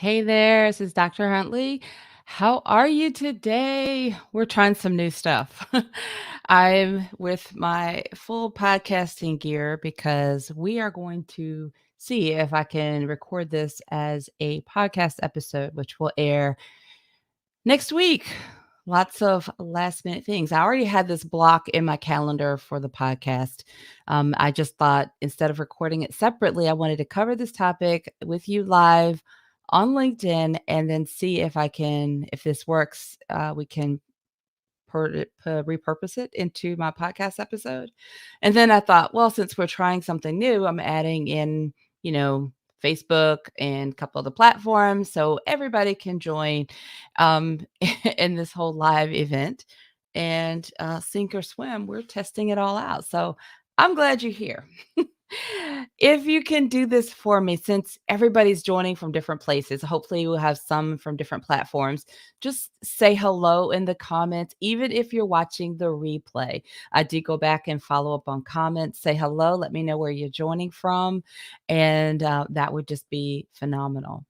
Hey there, this is Dr. Huntley. How are you today? We're trying some new stuff. I'm with my full podcasting gear because we are going to see if I can record this as a podcast episode, which will air next week. Lots of last minute things. I already had this block in my calendar for the podcast. I just thought instead of recording it separately, I wanted to cover this topic with you live on LinkedIn and then see if I can, if this works, we can repurpose it into my podcast episode. And then I thought, well, since we're trying something new, I'm adding in, you know, Facebook and a couple of the platforms so everybody can join um, in this whole live event. And sink or swim, we're testing it all out. So I'm glad you're here. If you can do this for me, since everybody's joining from different places, hopefully we'll have some from different platforms. Just say hello in the comments, even if you're watching the replay. I do go back and follow up on comments. Say hello, let me know where you're joining from, and that would just be phenomenal.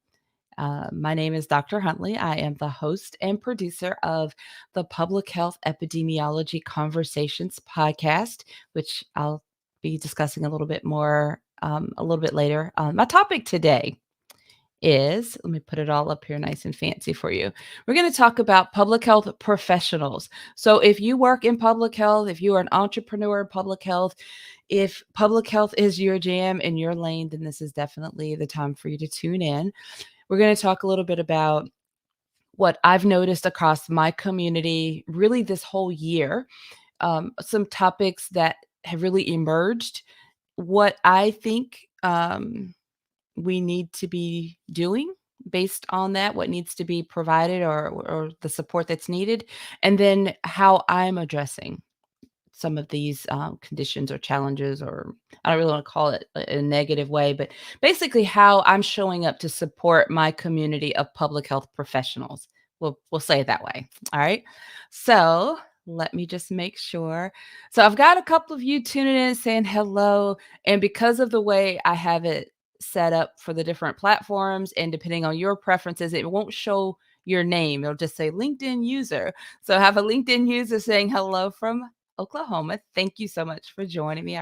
My name is Dr. Huntley. I am the host and producer of the Public Health Epidemiology Conversations podcast, which I'll be discussing a little bit more a little bit later. My topic today is, let me put it all up here nice and fancy for you. We're going to talk about public health professionals. So if you work in public health, if you are an entrepreneur in public health, if public health is your jam and your lane, then this is definitely the time for you to tune in. We're going to talk a little bit about what I've noticed across my community really this whole year, some topics that have really emerged, what I think we need to be doing based on that, what needs to be provided or the support that's needed, and then how I'm addressing some of these conditions or challenges, or I don't really want to call it a negative way, but basically how I'm showing up to support my community of public health professionals. We'll say it that way. All right. So let me just make sure. So I've got a couple of you tuning in saying hello. And because of the way I have it set up for the different platforms, and depending on your preferences, it won't show your name. It'll just say LinkedIn user. So I have a LinkedIn user saying hello from Oklahoma. Thank you so much for joining me.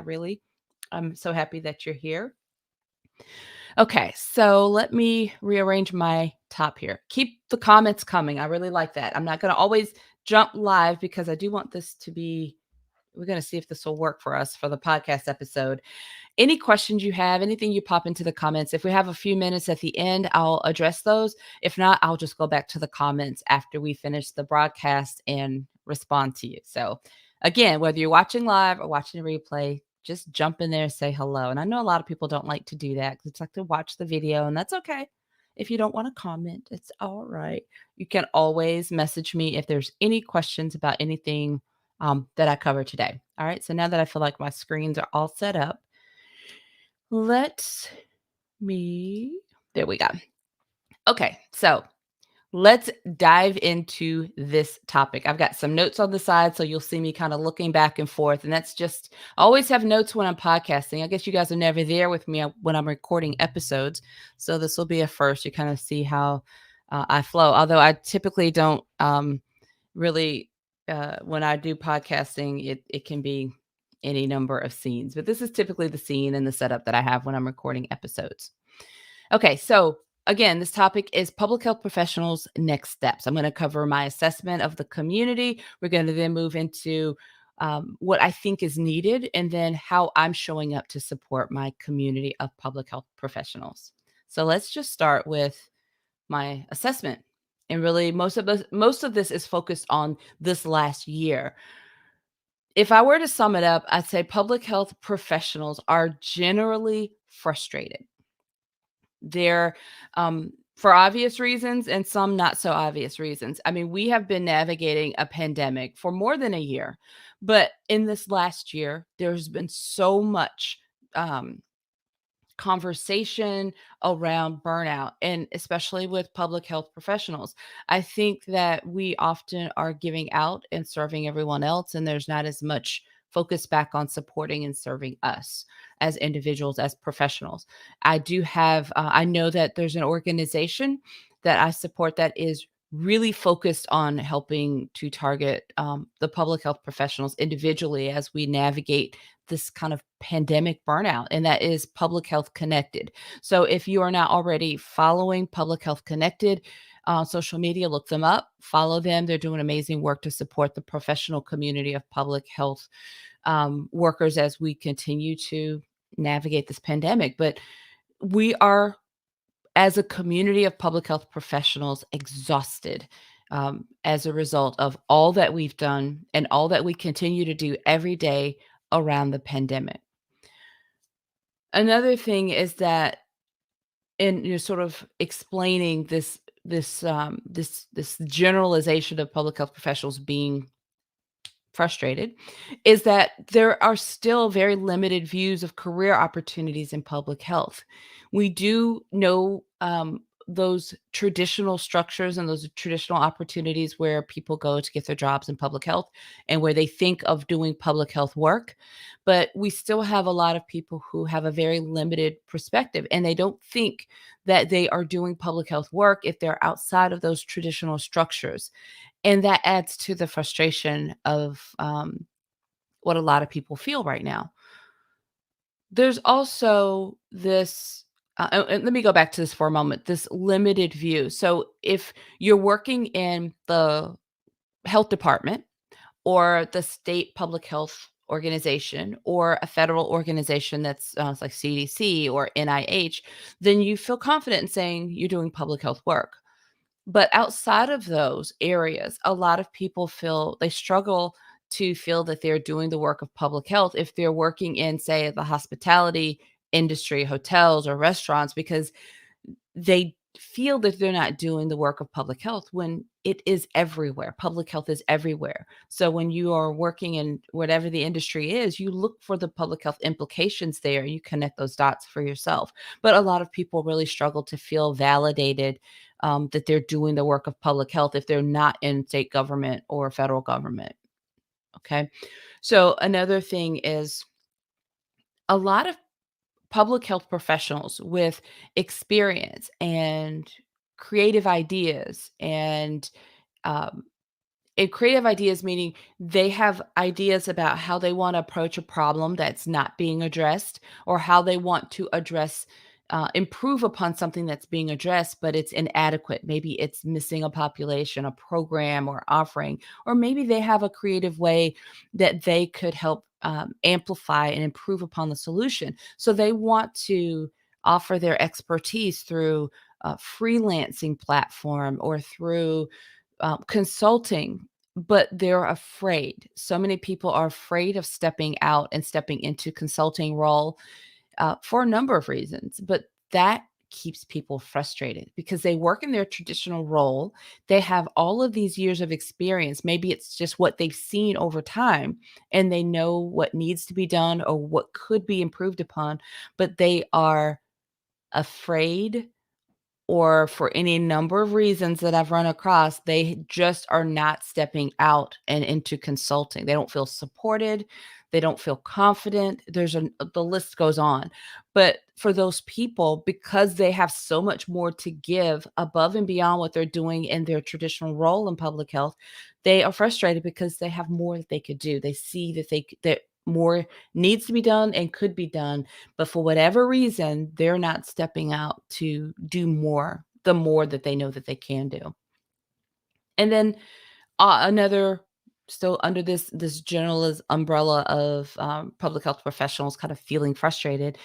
I'm so happy that you're here. Okay, so let me rearrange my top here. Keep the comments coming. I really like that. I'm not going to always jump live because I do want this to be, we're going to see if this will work for us for the podcast episode. Any questions you have, anything you pop into the comments, if we have a few minutes at the end, I'll address those. If not, I'll just go back to the comments after we finish the broadcast and respond to you. So again, whether you're watching live or watching a replay, just jump in there and say hello. And I know a lot of people don't like to do that because it's like to watch the video, and that's okay. If you don't want to comment, it's all right. You can always message me if there's any questions about anything that I cover today. All right. So now that I feel like my screens are all set up, let me, there we go. Okay. So let's dive into this topic. I've got some notes on the side, so you'll see me kind of looking back and forth. And that's just, I always have notes when I'm podcasting. I guess you guys are never there with me when I'm recording episodes. So this will be a first. You kind of see how I flow. Although I typically don't really, when I do podcasting, it can be any number of scenes. But this is typically the scene and the setup that I have when I'm recording episodes. Okay, so again, this topic is public health professionals' next steps. I'm going to cover my assessment of the community. We're going to then move into what I think is needed, and then how I'm showing up to support my community of public health professionals. So let's just start with my assessment. And really, most of this is focused on this last year. If I were to sum it up, I'd say public health professionals are generally frustrated. They're for obvious reasons and some not so obvious reasons. I mean, we have been navigating a pandemic for more than a year, but in this last year, there's been so much um, conversation around burnout, and especially with public health professionals. I think that we often are giving out and serving everyone else, and there's not as much focus back on supporting and serving us as individuals, as professionals. I do have, I know that there's an organization that I support that is really focused on helping to target the public health professionals individually as we navigate this kind of pandemic burnout, and that is Public Health Connected. So if you are not already following Public Health Connected on social media, look them up, follow them. They're doing amazing work to support the professional community of public health workers as we continue to navigate this pandemic. But we are, as a community of public health professionals, exhausted as a result of all that we've done and all that we continue to do every day around the pandemic. Another thing is that, and you're sort of explaining this generalization of public health professionals being frustrated, is that there are still very limited views of career opportunities in public health. We do know those traditional structures and those traditional opportunities where people go to get their jobs in public health and where they think of doing public health work. But we still have a lot of people who have a very limited perspective, and they don't think that they are doing public health work if they're outside of those traditional structures. And that adds to the frustration of what a lot of people feel right now. There's also this, and let me go back to this for a moment, this limited view. So if you're working in the health department or the state public health organization or a federal organization that's it's like CDC or NIH, then you feel confident in saying you're doing public health work. But outside of those areas, a lot of people feel they struggle to feel that they're doing the work of public health if they're working in, say, the hospitality industry, hotels or restaurants, because they feel that they're not doing the work of public health when it is everywhere. Public health is everywhere. So when you are working in whatever the industry is, you look for the public health implications there. You connect those dots for yourself. But a lot of people really struggle to feel validated that they're doing the work of public health if they're not in state government or federal government. Okay. So another thing is a lot of public health professionals with experience and creative ideas um, and creative ideas meaning they have ideas about how they want to approach a problem that's not being addressed, or how they want to address improve upon something that's being addressed but it's inadequate. Maybe it's missing a population, a program or offering, or maybe they have a creative way that they could help amplify and improve upon the solution. So they want to offer their expertise through a freelancing platform or through consulting, but they're afraid. So many people are afraid of stepping out and stepping into consulting role for a number of reasons. But that keeps people frustrated because they work in their traditional role. They have all of these years of experience. Maybe it's just what they've seen over time and they know what needs to be done or what could be improved upon, but they are afraid, or for any number of reasons that I've run across, they just are not stepping out and into consulting. They don't feel supported. They don't feel confident. The list goes on. But for those people, because they have so much more to give above and beyond what they're doing in their traditional role in public health, they are frustrated because they have more that they could do. They see that more needs to be done and could be done, but for whatever reason, they're not stepping out to do more, the more that they know that they can do. And then another, still under this general umbrella of public health professionals kind of feeling frustrated,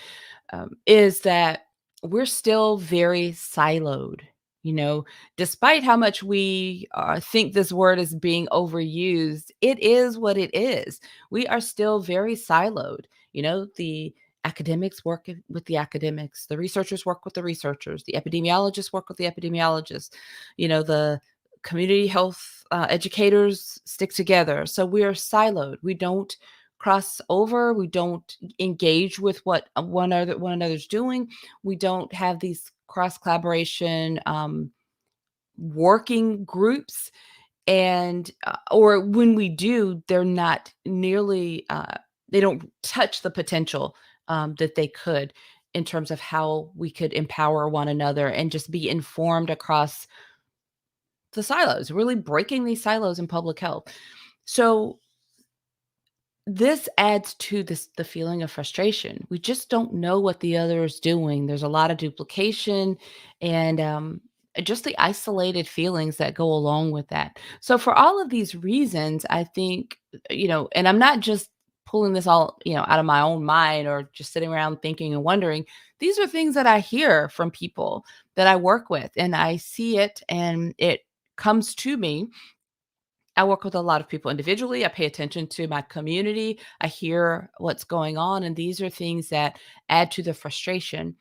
is that we're still very siloed. You know, despite how much we think this word is being overused, it is what it is. We are still very siloed. You know, the academics work with the academics, the researchers work with the researchers, the epidemiologists work with the epidemiologists, you know, the community health educators stick together. So we are siloed. We don't cross over. We don't engage with what one another's doing. We don't have these cross collaboration working groups. And or when we do, they're not nearly they don't touch the potential that they could in terms of how we could empower one another and just be informed across the silos, really breaking these silos in public health. So this adds to the feeling of frustration. We just don't know what the other is doing. There's a lot of duplication and just the isolated feelings that go along with that. So for all of these reasons, I think, and I'm not just pulling this all, out of my own mind or just sitting around thinking and wondering. These are things that I hear from people that I work with, and I see it and it comes to me. I work with a lot of people individually. I pay attention to my community. I hear what's going on, and these are things that add to the frustration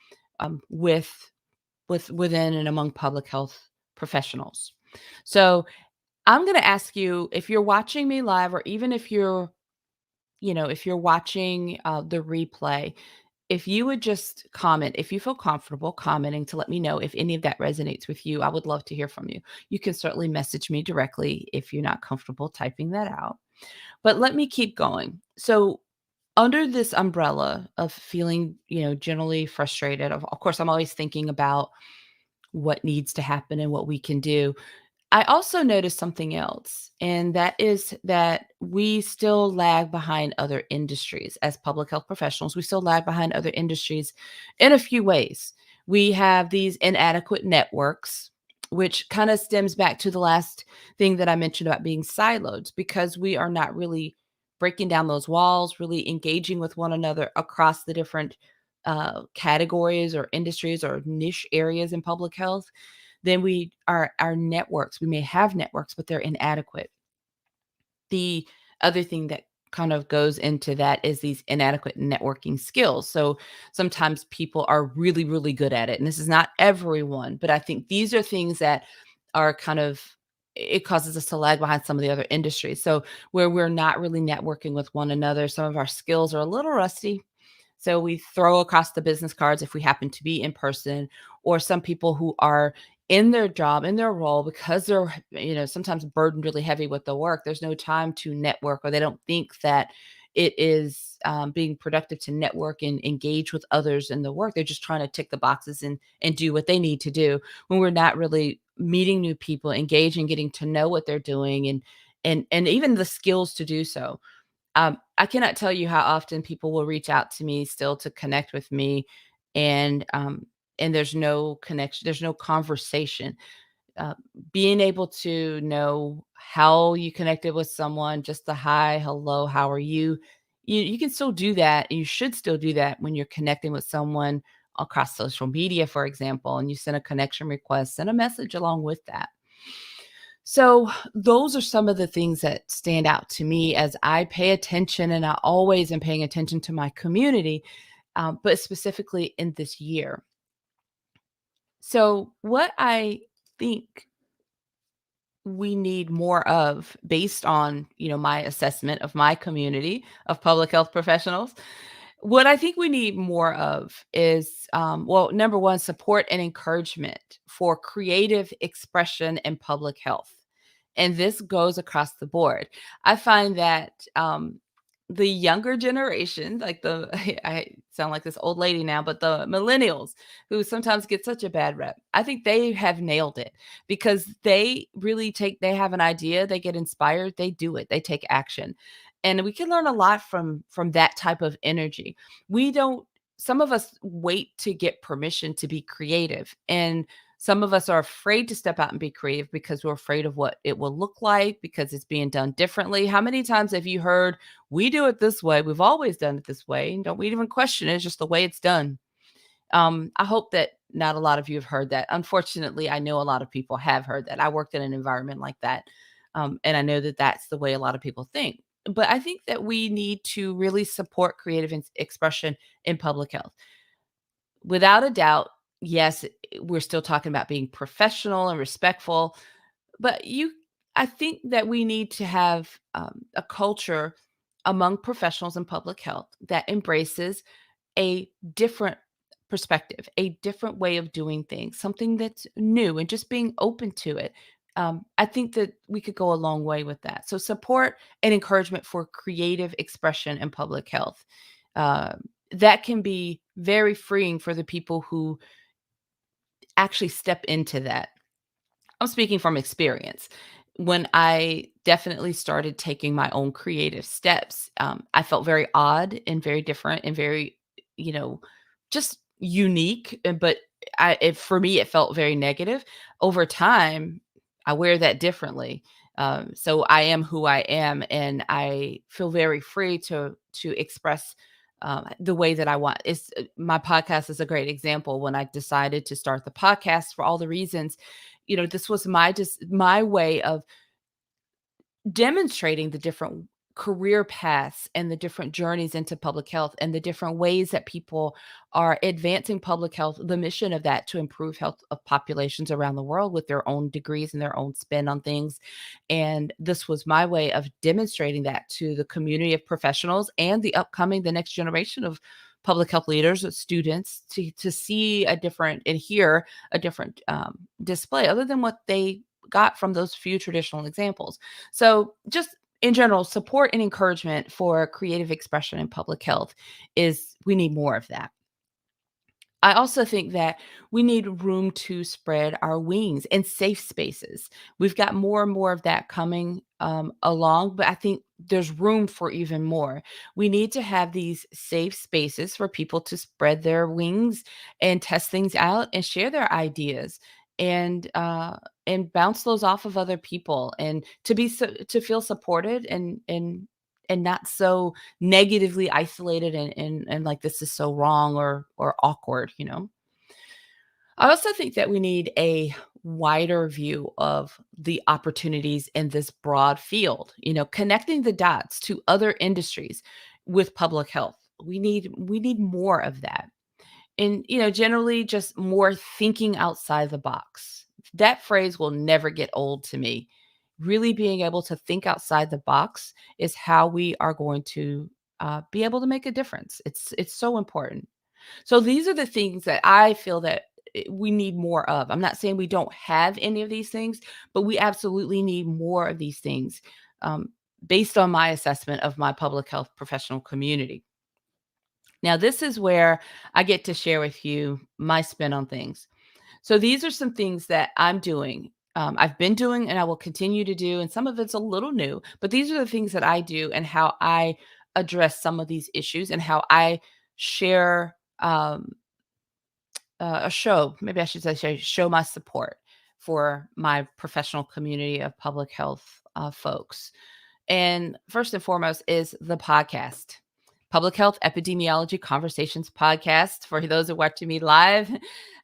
within and among public health professionals. So I'm going to ask you, if you're watching me live, or even if you're watching the replay, if you would just comment, if you feel comfortable commenting to let me know if any of that resonates with you, I would love to hear from you. You can certainly message me directly if you're not comfortable typing that out. But let me keep going. So, under this umbrella of feeling, generally frustrated, of course, I'm always thinking about what needs to happen and what we can do. I also noticed something else, and that is that we still lag behind other industries as public health professionals. We still lag behind other industries in a few ways. We have these inadequate networks, which kind of stems back to the last thing that I mentioned about being siloed, because we are not really breaking down those walls, really engaging with one another across the different categories or industries or niche areas in public health. Then our networks, we may have networks, but they're inadequate. The other thing that kind of goes into that is these inadequate networking skills. So sometimes people are really, really good at it. And this is not everyone, but I think these are things that are kind of, it causes us to lag behind some of the other industries. So where we're not really networking with one another, some of our skills are a little rusty. So we throw across the business cards if we happen to be in person, or some people who are in their job, in their role, because they're, sometimes burdened really heavy with the work. There's no time to network, or they don't think that it is being productive to network and engage with others in the work. They're just trying to tick the boxes and do what they need to do, when we're not really meeting new people, engaging, getting to know what they're doing, and even the skills to do so. I cannot tell you how often people will reach out to me still to connect with me, and there's no connection, there's no conversation. Uh, Being able to know how you connected with someone, just the hi, hello, how are you? You can still do that. And you should still do that when you're connecting with someone across social media, for example, and you send a connection request, send a message along with that. So, those are some of the things that stand out to me as I pay attention, and I always am paying attention to my community, but specifically in this year. So, what I think we need more of, based on my assessment of my community of public health professionals, what I think we need more of is, well, number one, support and encouragement for creative expression in public health. And this goes across the board. I find that the younger generation, like I sound like this old lady now, but the millennials, who sometimes get such a bad rep, I think they have nailed it, because they have an idea, they get inspired, they do it, they take action. And we can learn a lot from that type of energy. We don't Some of us wait to get permission to be creative, and some of us are afraid to step out and be creative because we're afraid of what it will look like, because it's being done differently. How many times have you heard, we do it this way, we've always done it this way, and don't we even question it, it's just the way it's done? I hope that not a lot of you have heard that. Unfortunately, I know a lot of people have heard that. I worked in an environment like that. And I know that that's the way a lot of people think. But I think that we need to really support creative expression in public health. Without a doubt, yes, we're still talking about being professional and respectful, but I think that we need to have a culture among professionals in public health that embraces a different perspective, a different way of doing things, something that's new, and just being open to it. I think that we could go a long way with that. So support and encouragement for creative expression in public health. Uh, that can be very freeing for the people who actually step into that. I'm speaking from experience. When I definitely started taking my own creative steps, I felt very odd and very different and very, you know, just unique. But for me, it felt very negative. Over time, I wear that differently. So I am who I am, and I feel very free to express the way that I want. It's my podcast is a great example. When I decided to start the podcast for all the reasons, this was my way of demonstrating the different career paths and the different journeys into public health and the different ways that people are advancing public health, the mission of that to improve health of populations around the world with their own degrees and their own spin on things. And this was my way of demonstrating that to the community of professionals and the next generation of public health leaders, students, to see a different and hear a different display other than what they got from those few traditional examples. So, just in general, support and encouragement for creative expression in public health we need more of that. I also think that we need room to spread our wings and safe spaces. We've got more and more of that coming along, but I think there's room for even more. We need to have these safe spaces for people to spread their wings and test things out and share their ideas and bounce those off of other people and to feel supported and not so negatively isolated and like this is so wrong or awkward. I also think that we need a wider view of the opportunities in this broad field, connecting the dots to other industries with public health. We need more of that. And, generally just more thinking outside the box. That phrase will never get old to me. Really being able to think outside the box is how we are going to be able to make a difference. It's so important. So these are the things that I feel that we need more of. I'm not saying we don't have any of these things, but we absolutely need more of these things um, based on my assessment of my public health professional community. Now, this is where I get to share with you my spin on things. So, these are some things that I'm doing. I've been doing and I will continue to do. And some of it's a little new, but these are the things that I do and how I address some of these issues and how I share maybe I should say, show my support for my professional community of public health folks. And first and foremost is the podcast. Public Health Epidemiology Conversations podcast. For those who are watching me live,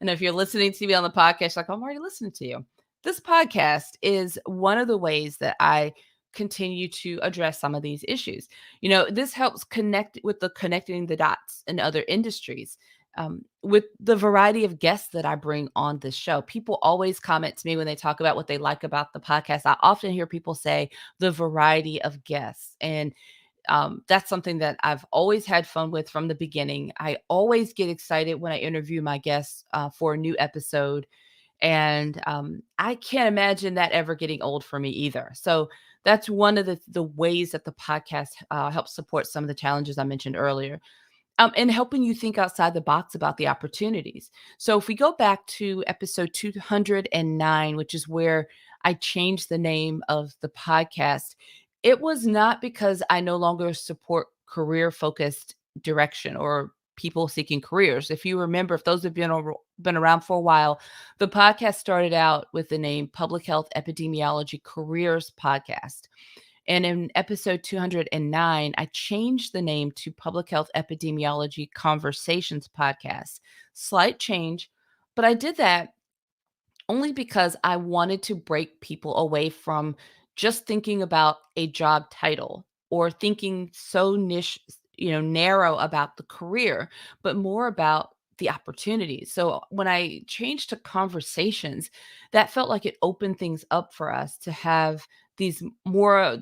and if you're listening to me on the podcast, like I'm already listening to you. This podcast is one of the ways that I continue to address some of these issues. This helps connect with the connecting the dots in other industries. With the variety of guests that I bring on this show, people always comment to me when they talk about what they like about the podcast. I often hear people say the variety of guests. And that's something that I've always had fun with from the beginning. I always get excited when I interview my guests for a new episode. And I can't imagine that ever getting old for me either. So that's one of the ways that the podcast helps support some of the challenges I mentioned earlier. And helping you think outside the box about the opportunities. So if we go back to episode 209, which is where I changed the name of the podcast, it was not because I no longer support career focused direction or people seeking careers. If you remember, if those have been around for a while, the podcast started out with the name Public Health Epidemiology Careers Podcast. And in episode 209, I changed the name to Public Health Epidemiology Conversations Podcast. Slight change, but I did that only because I wanted to break people away from just thinking about a job title or thinking so niche, narrow about the career, but more about the opportunities. So when I changed to conversations, that felt like it opened things up for us to have these more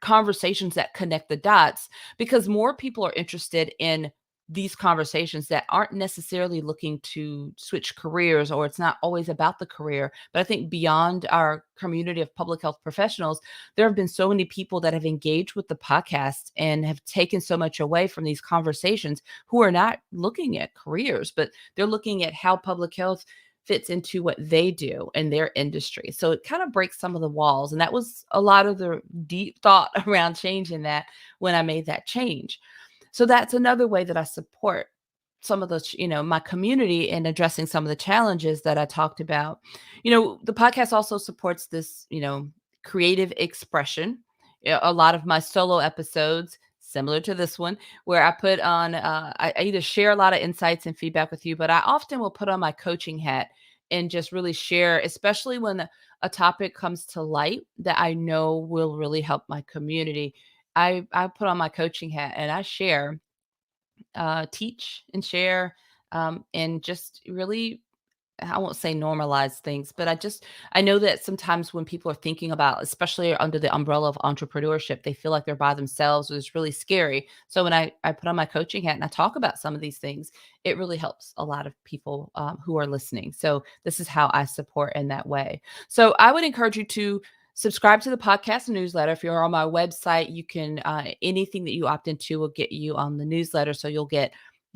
conversations that connect the dots because more people are interested in these conversations that aren't necessarily looking to switch careers, or it's not always about the career. But I think beyond our community of public health professionals, there have been so many people that have engaged with the podcast and have taken so much away from these conversations, who are not looking at careers, but they're looking at how public health fits into what they do in their industry. So it kind of breaks some of the walls. And that was a lot of the deep thought around changing that when I made that change. So that's another way that I support some of those, my community in addressing some of the challenges that I talked about. The podcast also supports this, creative expression. A lot of my solo episodes, similar to this one, where I put on, I either share a lot of insights and feedback with you, but I often will put on my coaching hat and just really share, especially when a topic comes to light that I know will really help my community. I put on my coaching hat and I share, teach and share, and just really, I won't say normalize things, but I know that sometimes when people are thinking about, especially under the umbrella of entrepreneurship, they feel like they're by themselves, or it's really scary. So when I put on my coaching hat and I talk about some of these things, it really helps a lot of people, who are listening. So this is how I support in that way. So I would encourage you to subscribe to the podcast newsletter. If you're on my website, you can, anything that you opt into will get you on the newsletter. So you'll get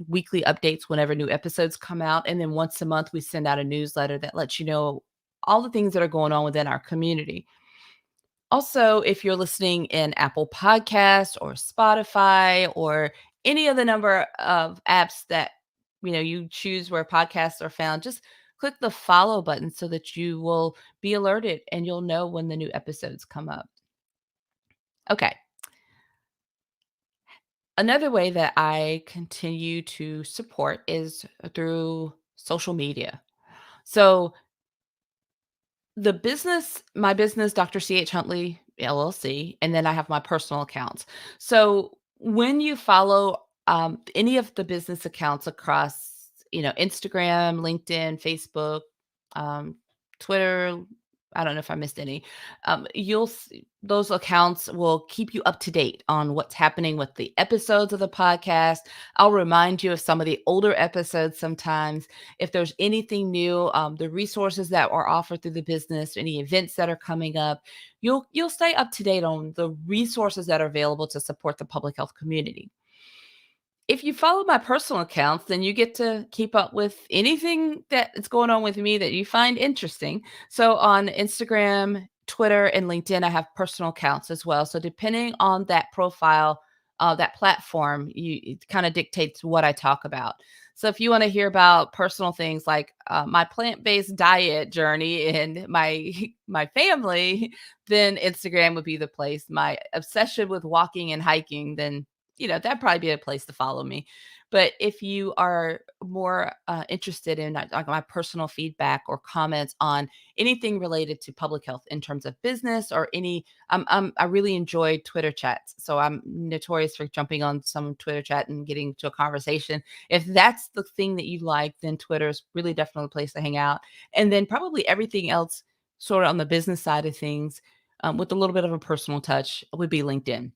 weekly updates whenever new episodes come out. And then once a month, we send out a newsletter that lets you know all the things that are going on within our community. Also, if you're listening in Apple Podcasts or Spotify or any of the number of apps that you choose where podcasts are found, just click the follow button so that you will be alerted and you'll know when the new episodes come up. Okay. Another way that I continue to support is through social media. So my business, Dr. C.H. Huntley LLC, and then I have my personal accounts. So when you follow, any of the business accounts across, Instagram, LinkedIn, Facebook, um, Twitter, I don't know if I missed any. You'll see those accounts will keep you up to date on what's happening with the episodes of the podcast. I'll remind you of some of the older episodes sometimes. If there's anything new, the resources that are offered through the business, any events that are coming up, you'll stay up to date on the resources that are available to support the public health community. If you follow my personal accounts, then you get to keep up with anything that is going on with me that you find interesting. So on Instagram, Twitter, and LinkedIn, I have personal accounts as well. So depending on that profile, that platform, it kind of dictates what I talk about. So if you want to hear about personal things like, my plant-based diet journey and my my family, then Instagram would be the place. My obsession with walking and hiking, then that'd probably be a place to follow me. But if you are more, interested in, like my personal feedback or comments on anything related to public health in terms of business or any, I really enjoy Twitter chats. So I'm notorious for jumping on some Twitter chat and getting to a conversation. If that's the thing that you like, then Twitter is really definitely a place to hang out. And then probably everything else, sort of on the business side of things, with a little bit of a personal touch, would be LinkedIn.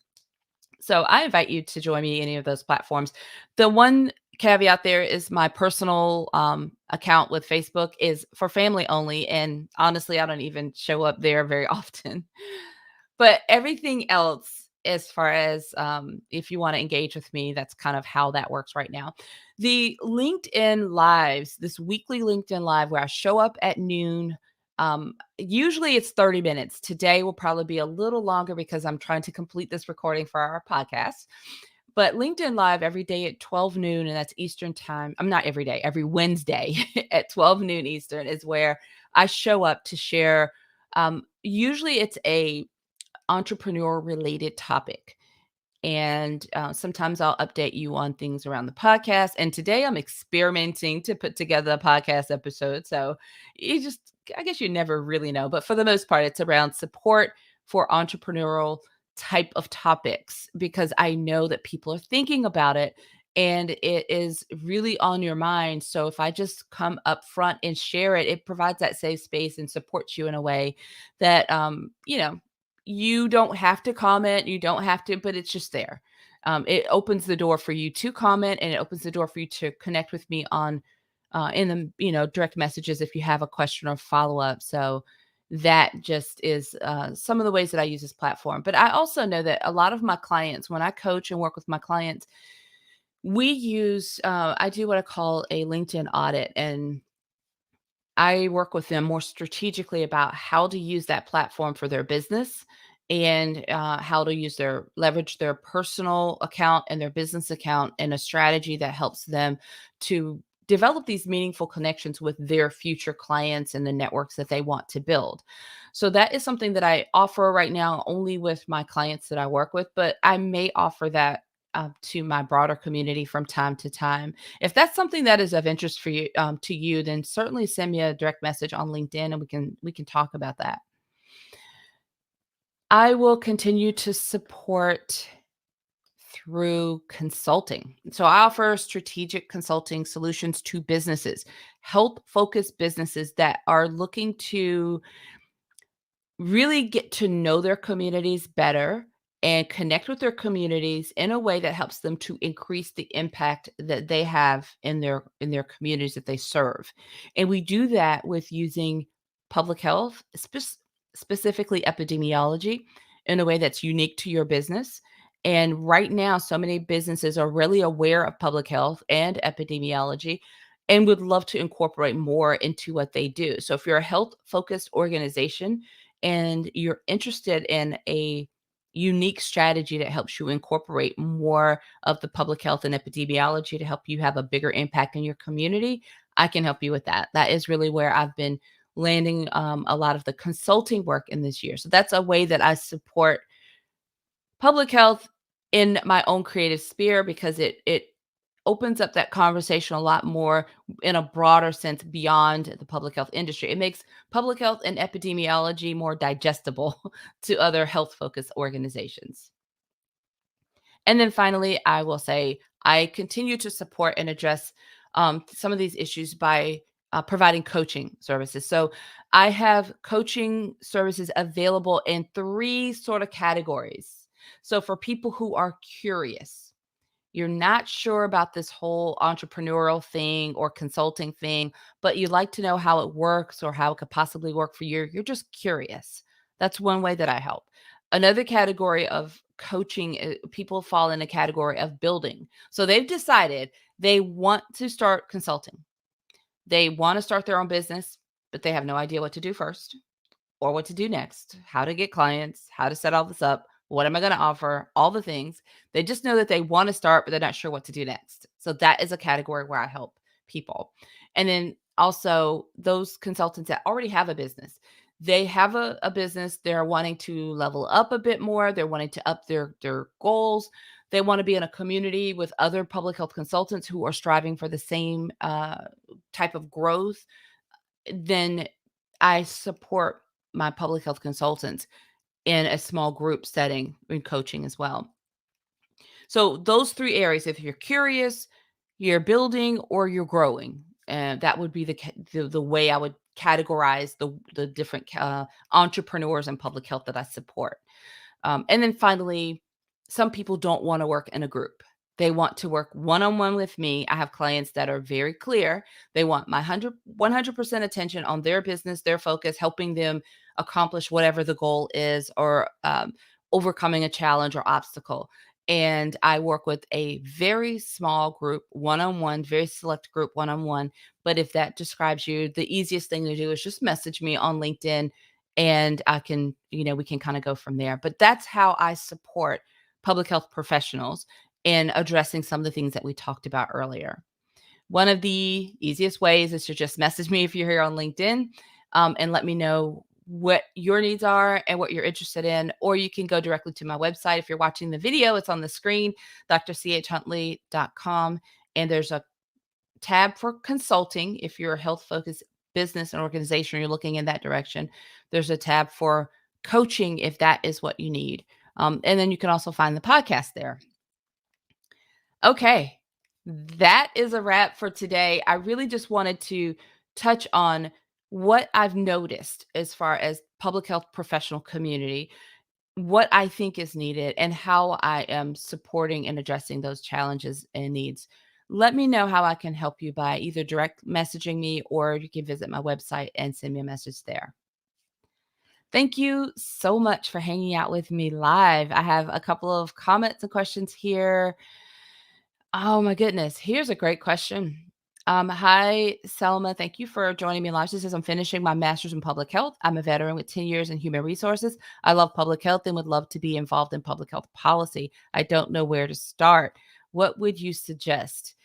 So I invite you to join me any of those platforms. The one caveat there is my personal, account with Facebook is for family only. And honestly, I don't even show up there very often. But everything else, as far as, if you want to engage with me, that's kind of how that works right now. The LinkedIn lives, this weekly LinkedIn live where I show up at noon. Usually it's 30 minutes. Today will probably be a little longer because I'm trying to complete this recording for our podcast. But LinkedIn Live every day at 12 noon, and that's Eastern time. I'm not every day, every Wednesday at 12 noon Eastern is where I show up to share. Usually it's a entrepreneur related topic. And sometimes I'll update you on things around the podcast. And today I'm experimenting to put together a podcast episode. So I guess you never really know. But for the most part, it's around support for entrepreneurial type of topics because I know that people are thinking about it and it is really on your mind. So if I just come up front and share it, it provides that safe space and supports you in a way that, you don't have to comment, you don't have to, but it's just there. It opens the door for you to comment, and it opens the door for you to connect with me on in the direct messages if you have a question or follow up. So that just is some of the ways that I use this platform. But I also know that a lot of my clients, when I coach and work with my clients, I do what I call a LinkedIn audit, and I work with them more strategically about how to use that platform for their business and how to leverage their personal account and their business account in a strategy that helps them to develop these meaningful connections with their future clients and the networks that they want to build. So that is something that I offer right now only with my clients that I work with, but I may offer that to my broader community from time to time. If that's something that is of interest for you, to you, then certainly send me a direct message on LinkedIn, and we can talk about that. I will continue to support through consulting. So I offer strategic consulting solutions to businesses, health focused businesses that are looking to really get to know their communities better and connect with their communities in a way that helps them to increase the impact that they have in their communities that they serve. And we do that with using public health, specifically epidemiology, in a way that's unique to your business. And right now, so many businesses are really aware of public health and epidemiology and would love to incorporate more into what they do. So if you're a health focused organization and you're interested in a unique strategy that helps you incorporate more of the public health and epidemiology to help you have a bigger impact in your community, I can help you with that. That is really where I've been landing a lot of the consulting work in this year. So that's a way that I support public health in my own creative sphere because it opens up that conversation a lot more in a broader sense beyond the public health industry. It makes public health and epidemiology more digestible to other health focused organizations. And then finally, I will say I continue to support and address some of these issues by providing coaching services. So I have coaching services available in three sort of categories. So for people who are curious, you're not sure about this whole entrepreneurial thing or consulting thing, but you'd like to know how it works or how it could possibly work for you. You're just curious. That's one way that I help. Another category of coaching, people fall in a category of building. So they've decided they want to start consulting. They want to start their own business, but they have no idea what to do first or what to do next, how to get clients, how to set all this up, what am I going to offer, all the things. They just know that they want to start, but they're not sure what to do next. So that is a category where I help people. And then also those consultants that already have a business. They have a business, they're wanting to level up a bit more, they're wanting to up their goals. They want to be in a community with other public health consultants who are striving for the same type of growth. Then I support my public health consultants in a small group setting in coaching as well. So those three areas, if you're curious, you're building, or you're growing, and that would be the way I would categorize the different entrepreneurs in public health that I support. And then finally, some people don't want to work in a group. They want to work one on one with me. I have clients that are very clear. They want my 100% attention on their business, their focus, helping them accomplish whatever the goal is or overcoming a challenge or obstacle. And I work with a very small group, one on one, very select group, one on one. But if that describes you, the easiest thing to do is just message me on LinkedIn and I can, we can kind of go from there. But that's how I support public health professionals in addressing some of the things that we talked about earlier. One of the easiest ways is to just message me if you're here on LinkedIn and let me know what your needs are and what you're interested in. Or you can go directly to my website. If you're watching the video, it's on the screen, drchuntley.com. And there's a tab for consulting. If you're a health focused business and organization, you're looking in that direction. There's a tab for coaching if that is what you need. And then you can also find the podcast there. Okay, that is a wrap for today. I really just wanted to touch on what I've noticed as far as public health professional community. what I think is needed and how I am supporting and addressing those challenges and needs. Let me know how I can help you by either direct messaging me, or you can visit my website and send me a message there. Thank you so much for hanging out with me live. I have a couple of comments and questions here. Oh my goodness. Here's a great question. Hi, Selma. Thank you for joining me live. She says, I'm finishing my master's in public health. I'm a veteran with 10 years in human resources. I love public health and would love to be involved in public health policy. I don't know where to start. What would you suggest?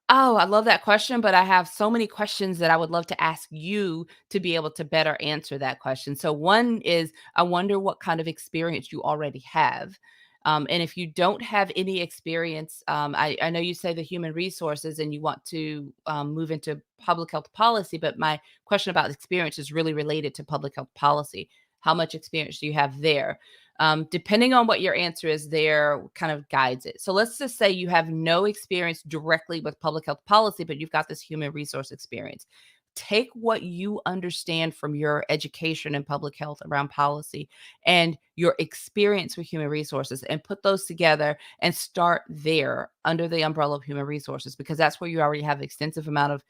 Oh, I love that question, but I have so many questions that I would love to ask you to be able to better answer that question. So, one is, I wonder what kind of experience you already have. And if you don't have any experience, I know you say the human resources and you want to move into public health policy, but my question about experience is really related to public health policy. How much experience do you have there? Depending on what your answer is, there kind of guides it. So let's just say you have no experience directly with public health policy, but you've got this human resource experience. Take what you understand from your education in public health around policy and your experience with human resources and put those together and start there under the umbrella of human resources, because that's where you already have extensive amount of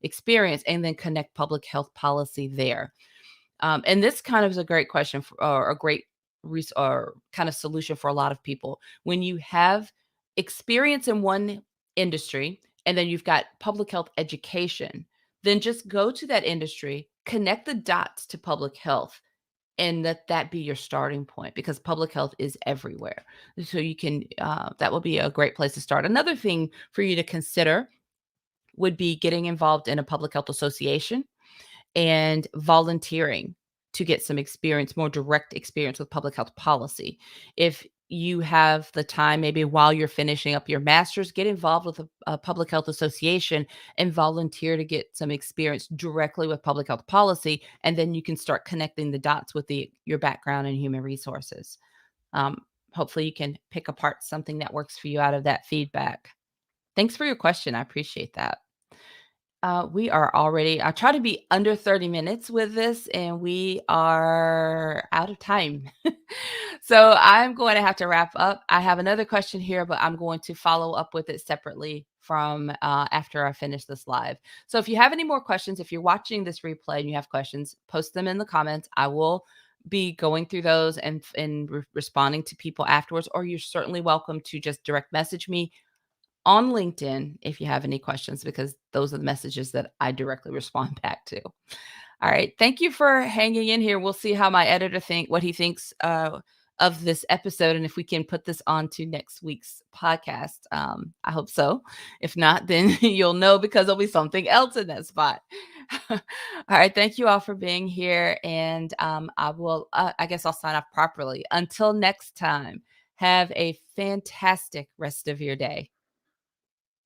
experience, and then connect public health policy there. And this kind of is a great question for, or a great or kind of solution for a lot of people. When you have experience in one industry and then you've got public health education, then just go to that industry, connect the dots to public health, and let that be your starting point, because public health is everywhere. So you can, that will be a great place to start. Another thing for you to consider would be getting involved in a public health association and volunteering to get some experience, more direct experience with public health policy. If you have the time, maybe while you're finishing up your master's, get involved with a public health association and volunteer to get some experience directly with public health policy. And then you can start connecting the dots with your background in human resources. Um, Hopefully, you can pick apart something that works for you out of that feedback. Thanks for your question. I appreciate that. We are already, I try to be under 30 minutes with this, and we are out of time. So I'm going to have to wrap up. I have another question here, but I'm going to follow up with it separately from after I finish this live. So if you have any more questions, if you're watching this replay and you have questions, post them in the comments. I will be going through those and responding to people afterwards, or you're certainly welcome to just direct message me on LinkedIn if you have any questions, because those are the messages that I directly respond back to. All right. Thank you for hanging in here. We'll see how my editor what he thinks of this episode, and if we can put this on to next week's podcast. I hope so. If not, then you'll know, because there'll be something else in that spot. All right. Thank you all for being here. And I guess I'll sign off properly. Until next time, have a fantastic rest of your day.